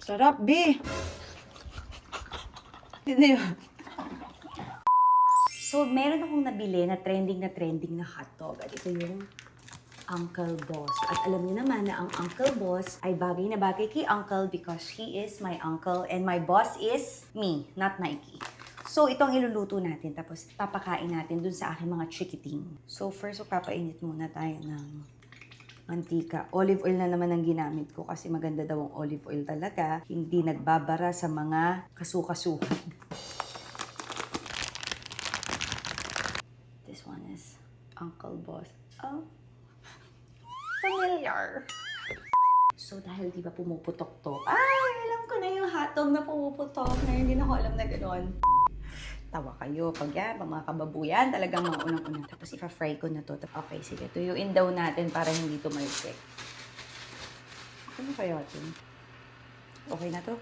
Sarap, B. So, meron akong nabili na trending na hotdog. At ito yung Uncle Boss. At alam niyo naman na ang Uncle Boss ay bagay na bagay kay Uncle because he is my uncle and my boss is me, not Mikey. So, itong iluluto natin. Tapos, papakain natin dun sa aking mga chikiting. So, first, papainit muna tayo ng mantika. Olive oil na naman ang ginamit ko kasi maganda daw ang olive oil talaga. Hindi nagbabara sa mga kasukasuhan. This one is Uncle Boss. Oh, familiar. So, dahil di ba pumuputok to? Ay, alam ko na yung hotdog na pumuputok. Ngayon, hindi na ako alam na gano'n. Tawa kayo. Pag yan, pag mga kababuyan, talagang mga unang-unang. Tapos, ipa-fry ko na to. Okay, sige. Tuyuin daw natin para hindi tumalsik. Ano kaya ito? Okay na to?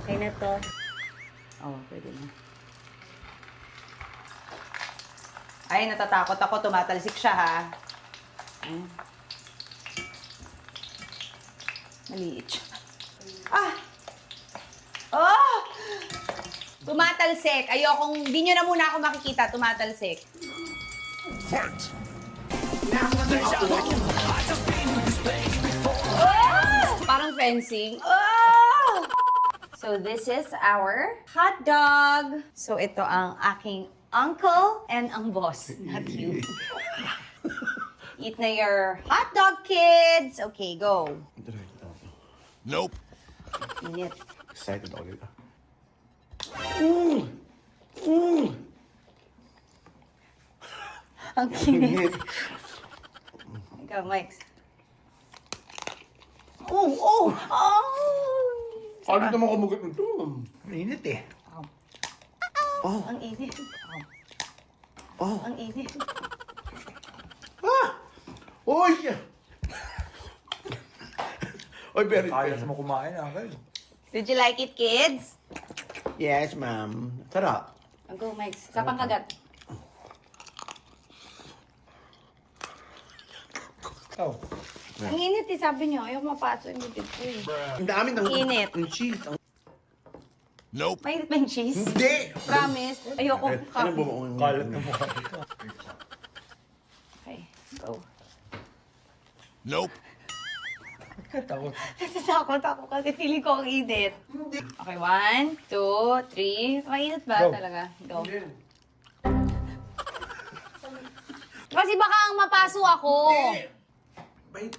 Okay na to. Oh, pwede na. Ay, natatakot ako. Tumatalsik siya, ha? Ayan. Maliit siya. Ah! Oh! Tumatalsik. Ayokong, di nyo na muna ako makikita. Tumatalsik. Oh! Parang fencing. Oh! So, this is our hot dog. So, ito ang aking uncle and ang boss. Not you. Eat na your hot dog, kids. Okay, go. Nope. Init. Excited ako dito. Ang kinit. Ikaw, Mike. Oh! Oh! Oh! Paano naman kumugot nito? Mainit eh. Ang init. Oh. Ang init. Ah! Uy! Oy, very Kaya mo kumain, Uncle. Did you like it, kids? Yes, ma'am. Sarap. Go, Mike. Sa pangkagat. Oh. Ang init eh, sabi niyo. Ayaw mapasok yung bibig ko eh. Ang dami ng Init. ng cheese. Nope. Mainit ba yung cheese? Hindi! Promise. Ayoko. Ano ba ang Kalat na mukha ito. Okay, go. Nope. Takot. Natatakot ako kasi feeling ko ang init. Okay, 1, 2, 3. Mainit ba Go. talaga? Go. Kasi baka ang mapaso ako. Bait.